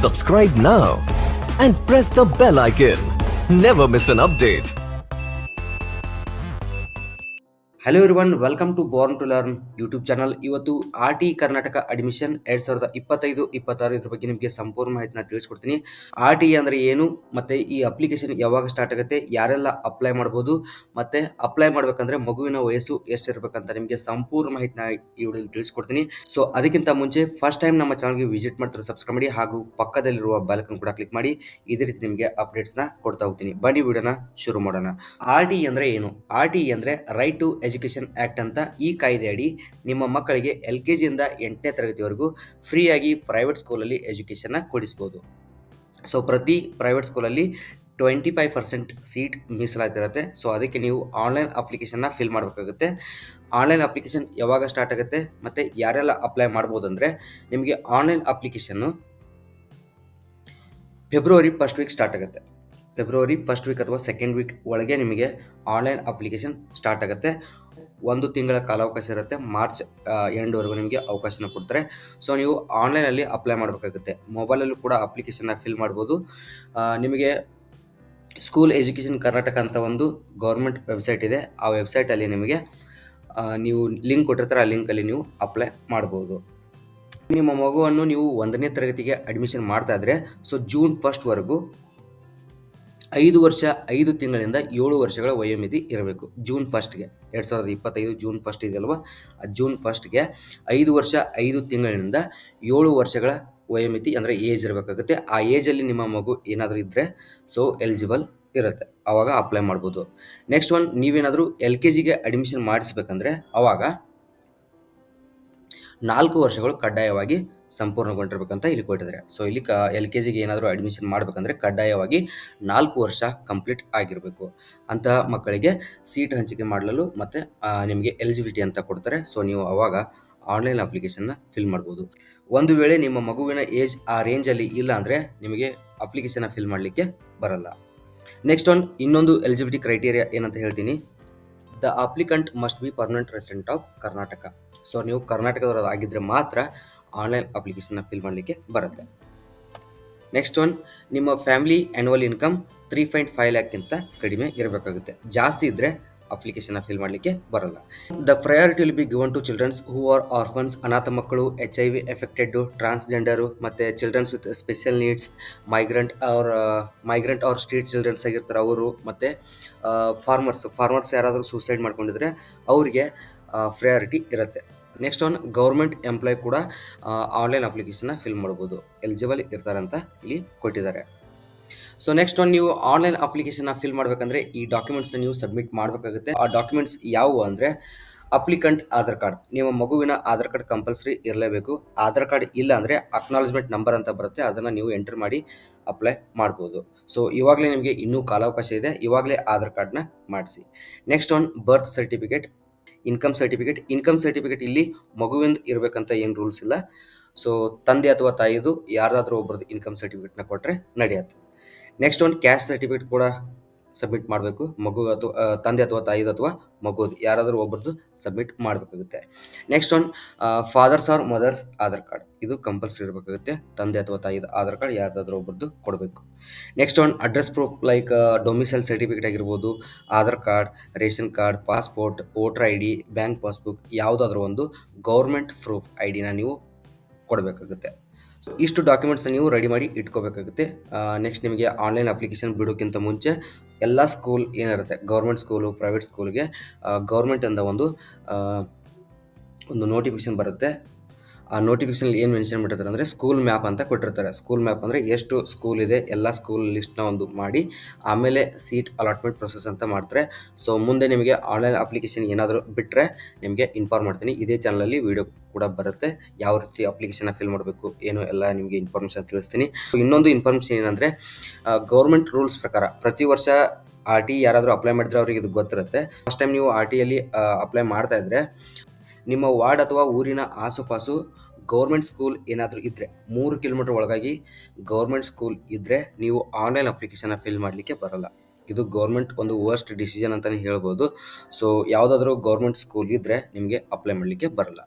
Subscribe now and press the bell icon. Never miss an update. Hello everyone, welcome to Born to Learn YouTube channel. ಇವತ್ತು RT Karnataka admission 2025-26 ಇದ್ರ ಬಗ್ಗೆ ನಿಮಗೆ ಸಂಪೂರ್ಣ ಮಾಹಿತಿನ ತಿಳಿಸ್ಕೊಡ್ತೀನಿ. RT ಅಂದ್ರೆ ಏನು, ಮತ್ತೆ ಈ ಅಪ್ಲಿಕೇಶನ್ ಯಾವಾಗ ಸ್ಟಾರ್ಟ್ ಆಗುತ್ತೆ, ಯಾರೆಲ್ಲ ಅಪ್ಲೈ ಮಾಡ್ಬೋದು, ಮತ್ತೆ ಅಪ್ಲೈ ಮಾಡ್ಬೇಕಂದ್ರೆ ಮಗುವಿನ ವಯಸ್ಸು ಎಷ್ಟಿರ್ಬೇಕಂತ ನಿಮಗೆ ಸಂಪೂರ್ಣ ಮಾಹಿತಿನ ಈ ವಿಡಿಯೋದಲ್ಲಿ ತಿಳಿಸ್ಕೊಡ್ತೀನಿ. ಸೊ ಅದಕ್ಕಿಂತ ಮುಂಚೆ ಫಸ್ಟ್ ಟೈಮ್ ನಮ್ಮ ಚಾನಲ್ಗೆ ವಿಸಿಟ್ ಮಾಡ್ತಾರೆ ಸಬ್ಸ್ಕ್ರೈಬ್ ಮಾಡಿ, ಹಾಗೂ ಪಕ್ಕದಲ್ಲಿರುವ ಬೆಲ್ ಐಕಾನ್ ಕೂಡ ಕ್ಲಿಕ್ ಮಾಡಿ. ಇದೇ ರೀತಿ ನಿಮಗೆ ಅಪ್ಡೇಟ್ಸ್ನ ಕೊಡ್ತಾ ಹೋಗ್ತೀನಿ. ಬನ್ನಿ ವಿಡಿಯೋನ ಶುರು ಮಾಡೋಣ. RT ಅಂದ್ರೆ ಏನು? RT ಅಂದ್ರೆ ರೈಟ್ ಟು ಎಜುಕೇಷನ್ ಆಕ್ಟ್ ಅಂತ. ಈ ಕಾಯ್ದೆ ಅಡಿ ನಿಮ್ಮ ಮಕ್ಕಳಿಗೆ LKG ಇಂದ 8ನೇ ತರಗತಿವರೆಗೂ ಫ್ರೀಯಾಗಿ ಪ್ರೈವೇಟ್ ಸ್ಕೂಲಲ್ಲಿ ಎಜುಕೇಷನ್ನ ಕೊಡಿಸ್ಬೋದು. ಸೊ ಪ್ರತಿ ಪ್ರೈವೇಟ್ ಸ್ಕೂಲಲ್ಲಿ 25% ಸೀಟ್ ಮೀಸಲಾತಿರುತ್ತೆ. ಸೊ ಅದಕ್ಕೆ ನೀವು ಆನ್ಲೈನ್ ಅಪ್ಲಿಕೇಶನ್ನ ಫಿಲ್ ಮಾಡಬೇಕಾಗುತ್ತೆ. ಆನ್ಲೈನ್ ಅಪ್ಲಿಕೇಶನ್ ಯಾವಾಗ ಸ್ಟಾರ್ಟ್ ಆಗುತ್ತೆ ಮತ್ತು ಯಾರೆಲ್ಲ ಅಪ್ಲೈ ಮಾಡ್ಬೋದು ಅಂದರೆ, ನಿಮಗೆ ಆನ್ಲೈನ್ ಅಪ್ಲಿಕೇಶನ್ನು ಫೆಬ್ರವರಿ 1st ವೀಕ್ ಸ್ಟಾರ್ಟ್ ಆಗುತ್ತೆ. ಫೆಬ್ರವರಿ 1st ವೀಕ್ ಅಥವಾ 2nd ವೀಕ್ ಒಳಗೆ ನಿಮಗೆ ಆನ್ಲೈನ್ ಅಪ್ಲಿಕೇಶನ್ ಸ್ಟಾರ್ಟ್ ಆಗುತ್ತೆ. 1 ತಿಂಗಳ ಕಾಲಾವಕಾಶ ಇರುತ್ತೆ. ಮಾರ್ಚ್ ಎಂಡ್ವರೆಗೂ ನಿಮಗೆ ಅವಕಾಶನ ಕೊಡ್ತಾರೆ. ಸೊ ನೀವು ಆನ್ಲೈನಲ್ಲಿ ಅಪ್ಲೈ ಮಾಡಬೇಕಾಗುತ್ತೆ. ಮೊಬೈಲಲ್ಲೂ ಕೂಡ ಅಪ್ಲಿಕೇಶನ್ನ ಫಿಲ್ ಮಾಡ್ಬೋದು. ನಿಮಗೆ ಸ್ಕೂಲ್ ಎಜುಕೇಷನ್ ಕರ್ನಾಟಕ ಅಂತ ಒಂದು ಗೌರ್ಮೆಂಟ್ ವೆಬ್ಸೈಟ್ ಇದೆ. ಆ ವೆಬ್ಸೈಟಲ್ಲಿ ನಿಮಗೆ ನೀವು ಲಿಂಕ್ ಕೊಟ್ಟಿರ್ತಾರೆ, ಆ ಲಿಂಕಲ್ಲಿ ನೀವು ಅಪ್ಲೈ ಮಾಡ್ಬೋದು. ನಿಮ್ಮ ಮಗುವನ್ನು ನೀವು 1ನೇ ತರಗತಿಗೆ ಅಡ್ಮಿಷನ್ ಮಾಡ್ತಾ ಇದ್ರೆ, ಸೊ ಜೂನ್ 1st ವರೆಗೂ 5 ವರ್ಷ 5 ತಿಂಗಳಿಂದ 7 ವರ್ಷಗಳ ವಯೋಮಿತಿ ಇರಬೇಕು. ಜೂನ್ 1ಸ್ಟ್ಗೆ 2025 ಜೂನ್ 1st ಇದೆಯಲ್ವಾ, ಜೂನ್ 1ಸ್ಟ್ಗೆ 5 ವರ್ಷ 5 ತಿಂಗಳಿನಿಂದ 7 ವರ್ಷಗಳ ವಯೋಮಿತಿ ಅಂದರೆ ಏಜ್ ಇರಬೇಕಾಗುತ್ತೆ. ಆ ಏಜಲ್ಲಿ ನಿಮ್ಮ ಮಗು ಏನಾದರೂ ಇದ್ದರೆ ಸೊ ಎಲಿಜಿಬಲ್ ಇರುತ್ತೆ, ಆವಾಗ ಅಪ್ಲೈ ಮಾಡ್ಬೋದು. ನೆಕ್ಸ್ಟ್ ಒನ್, ನೀವೇನಾದರೂ LKGಗೆ ಅಡ್ಮಿಷನ್ ಮಾಡಿಸ್ಬೇಕಂದ್ರೆ ಅವಾಗ 4 ವರ್ಷಗಳು ಕಡ್ಡಾಯವಾಗಿ ಸಂಪೂರ್ಣಗೊಂಡಿರ್ಬೇಕಂತ ಇಲ್ಲಿ ಕೊಟ್ಟಿದ್ದಾರೆ. ಸೊ ಇಲ್ಲಿ LKGಗೆ ಏನಾದರೂ ಅಡ್ಮಿಷನ್ ಮಾಡಬೇಕಂದ್ರೆ ಕಡ್ಡಾಯವಾಗಿ 4 ವರ್ಷ ಕಂಪ್ಲೀಟ್ ಆಗಿರಬೇಕು. ಅಂತಹ ಮಕ್ಕಳಿಗೆ ಸೀಟ್ ಹಂಚಿಕೆ ಮಾಡಲು ಮತ್ತು ನಿಮಗೆ ಎಲಿಜಿಬಿಲಿಟಿ ಅಂತ ಕೊಡ್ತಾರೆ. ಸೊ ನೀವು ಅವಾಗ ಆನ್ಲೈನ್ ಅಪ್ಲಿಕೇಶನ್ನ ಫಿಲ್ ಮಾಡ್ಬೋದು. ಒಂದು ವೇಳೆ ನಿಮ್ಮ ಮಗುವಿನ ಏಜ್ ಆ ರೇಂಜಲ್ಲಿ ಇಲ್ಲ ಅಂದರೆ ನಿಮಗೆ ಅಪ್ಲಿಕೇಶನ್ನ ಫಿಲ್ ಮಾಡಲಿಕ್ಕೆ ಬರಲ್ಲ. ನೆಕ್ಸ್ಟ್ ಒನ್, ಇನ್ನೊಂದು ಎಲಿಜಿಬಿಲಿಟಿ ಕ್ರೈಟೀರಿಯಾ ಏನಂತ ಹೇಳ್ತೀನಿ. The applicant must be permanent resident of Karnataka. So ನೀವು ಕರ್ನಾಟಕದವರು ಆಗಿದ್ದರೆ ಮಾತ್ರ ಆನ್ಲೈನ್ ಅಪ್ಲಿಕೇಶನ್ನ ಫಿಲ್ ಮಾಡಲಿಕ್ಕೆ ಬರುತ್ತೆ. ನೆಕ್ಸ್ಟ್ ಒನ್, ನಿಮ್ಮ ಫ್ಯಾಮಿಲಿ ಆ್ಯನ್ಯುವಲ್ ಇನ್ಕಮ್ 3.5 ಲ್ಯಾಕ್ಗಿಂತ ಕಡಿಮೆ ಇರಬೇಕಾಗುತ್ತೆ. ಜಾಸ್ತಿ ಇದ್ದರೆ ಅಪ್ಲಿಕೇಶನ್ನ ಫಿಲ್ ಮಾಡಲಿಕ್ಕೆ ಬರಲ್ಲ. The priority will be given to childrens who are orphans, ಅನಾಥ ಮಕ್ಕಳು, HIV ಎಫೆಕ್ಟೆಡ್ಡು, ಟ್ರಾನ್ಸ್ಜೆಂಡರು, ಮತ್ತು childrens with special needs, migrant or street childrens ಆಗಿರ್ತಾರೆ ಅವರು, ಮತ್ತು ಫಾರ್ಮರ್ಸ್ ಯಾರಾದರೂ ಸೂಸೈಡ್ ಮಾಡ್ಕೊಂಡಿದ್ರೆ ಅವರಿಗೆ ಪ್ರಯಾರಿಟಿ ಇರುತ್ತೆ. ನೆಕ್ಸ್ಟ್ ಒನ್, ಗೌರ್ಮೆಂಟ್ ಎಂಪ್ಲಾಯ್ ಕೂಡ ಆನ್ಲೈನ್ ಅಪ್ಲಿಕೇಶನ್ನ ಫಿಲ್ ಮಾಡ್ಬೋದು, ಎಲಿಜಿಬಲ್ ಇರ್ತಾರೆ ಅಂತ ಇಲ್ಲಿ ಕೊಟ್ಟಿದ್ದಾರೆ. ಸೊ ನೆಕ್ಸ್ಟ್ ಒನ್, ನೀವು ಆನ್ಲೈನ್ ಅಪ್ಲಿಕೇಶನ್ನ ಫಿಲ್ ಮಾಡಬೇಕಂದ್ರೆ ಈ ಡಾಕ್ಯುಮೆಂಟ್ಸ್ನ ನೀವು ಸಬ್ಮಿಟ್ ಮಾಡಬೇಕಾಗುತ್ತೆ. ಆ ಡಾಕ್ಯುಮೆಂಟ್ಸ್ ಯಾವುವು ಅಂದರೆ, ಅಪ್ಲಿಕಂಟ್ ಆಧಾರ್ ಕಾರ್ಡ್, ನಿಮ್ಮ ಮಗುವಿನ ಆಧಾರ್ ಕಾರ್ಡ್ ಕಂಪಲ್ಸರಿ ಇರಲೇಬೇಕು. ಆಧಾರ್ ಕಾರ್ಡ್ ಇಲ್ಲ ಅಂದರೆ ಅಕ್ನಾಲಜ್ಮೆಂಟ್ ನಂಬರ್ ಅಂತ ಬರುತ್ತೆ, ಅದನ್ನು ನೀವು ಎಂಟರ್ ಮಾಡಿ ಅಪ್ಲೈ ಮಾಡ್ಬೋದು. ಸೊ ಇವಾಗಲೇ ನಿಮಗೆ ಇನ್ನೂ ಕಾಲಾವಕಾಶ ಇದೆ, ಇವಾಗಲೇ ಆಧಾರ್ ಕಾರ್ಡ್ನ ಮಾಡಿಸಿ. Next one, birth certificate, income certificate ಇಲ್ಲಿ ಮಗುವಿಂದ ಇರಬೇಕಂತ ಏನು ರೂಲ್ಸ್ ಇಲ್ಲ. ಸೊ ತಂದೆ ಅಥವಾ ತಾಯಿದು ಯಾರ್ದಾದ್ರೂ ಒಬ್ಬರದ್ದು ಇನ್ಕಮ್ ಸರ್ಟಿಫಿಕೇಟ್ನ ಕೊಟ್ಟರೆ ನಡೆಯುತ್ತೆ. ನೆಕ್ಸ್ಟ್ ಒನ್, ಕ್ಯಾಸ್ಟ್ ಸರ್ಟಿಫಿಕೇಟ್ ಕೂಡ ಸಬ್ಮಿಟ್ ಮಾಡಬೇಕು. ಮಗು ಅಥವಾ ತಂದೆ ಅಥವಾ ತಾಯಿದು ಅಥವಾ ಮಗುದು ಯಾರಾದರೂ ಒಬ್ಬರದ್ದು ಸಬ್ಮಿಟ್ ಮಾಡಬೇಕಾಗುತ್ತೆ. Next one, fathers or mothers Aadhaar card, ಇದು ಕಂಪಲ್ಸರಿ ಇರಬೇಕಾಗುತ್ತೆ. ತಂದೆ ಅಥವಾ ತಾಯಿದ ಆಧಾರ್ ಕಾರ್ಡ್ ಯಾರ್ದಾದ್ರೂ ಒಬ್ಬರದ್ದು ಕೊಡಬೇಕು. Next one, address proof like domicile certificate ಆಗಿರ್ಬೋದು, Aadhaar card, ration card, passport, voter ID, bank passbook, ಯಾವುದಾದ್ರೂ ಒಂದು ಗೌರ್ಮೆಂಟ್ ಪ್ರೂಫ್ IDನ ನೀವು ಕೊಡಬೇಕಾಗುತ್ತೆ. ಸೊ ಇಷ್ಟು ಡಾಕ್ಯುಮೆಂಟ್ಸ್ನ ನೀವು ರೆಡಿ ಮಾಡಿ ಇಟ್ಕೋಬೇಕಾಗುತ್ತೆ. ನೆಕ್ಸ್ಟ್, ನಿಮಗೆ ಆನ್ಲೈನ್ ಅಪ್ಲಿಕೇಶನ್ ಬಿಡೋಕ್ಕಿಂತ ಮುಂಚೆ ಎಲ್ಲ ಸ್ಕೂಲ್ ಏನಿರುತ್ತೆ, ಗೌರ್ಮೆಂಟ್ ಸ್ಕೂಲು, ಪ್ರೈವೇಟ್ ಸ್ಕೂಲ್ಗೆ ಗೌರ್ಮೆಂಟಿಂದ ಒಂದು ನೋಟಿಫಿಕೇಶನ್ ಬರುತ್ತೆ. ಆ ನೋಟಿಫಿಕೇಶನಲ್ಲಿ ಏನು ಮೆನ್ಷನ್ ಮಾಡಿರ್ತಾರೆ ಅಂದರೆ, ಸ್ಕೂಲ್ ಮ್ಯಾಪ್ ಅಂತ ಕೊಟ್ಟಿರ್ತಾರೆ. ಸ್ಕೂಲ್ ಮ್ಯಾಪ್ ಅಂದರೆ ಎಷ್ಟು ಸ್ಕೂಲ್ ಇದೆ ಎಲ್ಲ ಸ್ಕೂಲ್ ಲಿಸ್ಟ್ನ ಒಂದು ಮಾಡಿ ಆಮೇಲೆ ಸೀಟ್ ಅಲಾಟ್ಮೆಂಟ್ ಪ್ರೊಸೆಸ್ ಅಂತ ಮಾಡ್ತಾರೆ. ಸೊ ಮುಂದೆ ನಿಮಗೆ ಆನ್ಲೈನ್ ಅಪ್ಲಿಕೇಶನ್ ಏನಾದರೂ ಬಿಟ್ಟರೆ ನಿಮಗೆ ಇನ್ಫಾರ್ಮ್ ಮಾಡ್ತೀನಿ. ಇದೇ ಚಾನಲಲ್ಲಿ ವಿಡಿಯೋ ಕೂಡ ಬರುತ್ತೆ, ಯಾವ ರೀತಿ ಅಪ್ಲಿಕೇಶನ್ನ ಫಿಲ್ ಮಾಡಬೇಕು ಏನು ಎಲ್ಲ ನಿಮಗೆ ಇನ್ಫಾರ್ಮೇಷನ್ ತಿಳಿಸ್ತೀನಿ. ಇನ್ನೊಂದು ಇನ್ಫಾರ್ಮೇಷನ್ ಏನಂದರೆ, ಗೌರ್ಮೆಂಟ್ ರೂಲ್ಸ್ ಪ್ರಕಾರ ಪ್ರತಿ ವರ್ಷ RT ಯಾರಾದರೂ ಅಪ್ಲೈ ಮಾಡಿದ್ರೆ ಅವ್ರಿಗೆ ಇದು ಗೊತ್ತಿರುತ್ತೆ. ಫಸ್ಟ್ ಟೈಮ್ ನೀವು RTಯಲ್ಲಿ ಅಪ್ಲೈ ಮಾಡ್ತಾ ಇದ್ದರೆ, ನಿಮ್ಮ ವಾರ್ಡ್ ಅಥವಾ ಊರಿನ ಆಸುಪಾಸು ಗೌರ್ಮೆಂಟ್ ಸ್ಕೂಲ್ ಏನಾದರೂ ಇದ್ದರೆ, 3 ಕಿಲೋಮೀಟರ್ ಒಳಗಾಗಿ ಗೌರ್ಮೆಂಟ್ ಸ್ಕೂಲ್ ಇದ್ದರೆ ನೀವು ಆನ್ಲೈನ್ ಅಪ್ಲಿಕೇಶನ್ನ ಫಿಲ್ ಮಾಡಲಿಕ್ಕೆ ಬರಲ್ಲ. ಇದು ಗೌರ್ಮೆಂಟ್ ಒಂದು ವರ್ಸ್ಟ್ ಡಿಸಿಷನ್ ಅಂತಲೇ ಹೇಳ್ಬೋದು. ಸೊ ಯಾವುದಾದ್ರೂ ಗೌರ್ಮೆಂಟ್ ಸ್ಕೂಲ್ ಇದ್ದರೆ ನಿಮಗೆ ಅಪ್ಲೈ ಮಾಡಲಿಕ್ಕೆ ಬರಲ್ಲ.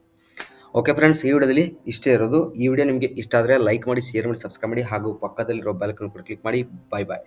ಓಕೆ ಫ್ರೆಂಡ್ಸ್, ಈ ವಿಡಿಯೋದಲ್ಲಿ ಇಷ್ಟೇ ಇರೋದು. ಈ ವಿಡಿಯೋ ನಿಮಗೆ ಇಷ್ಟ ಆದರೆ ಲೈಕ್ ಮಾಡಿ, ಶೇರ್ ಮಾಡಿ, ಸಬ್ಸ್ಕ್ರೈಬ್ ಮಾಡಿ ಹಾಗೂ ಪಕ್ಕದಲ್ಲಿರೋ ಬೆಲ್ ಐಕಾನ್ ಕೂಡ ಕ್ಲಿಕ್ ಮಾಡಿ. ಬಾಯ್ ಬಾಯ್.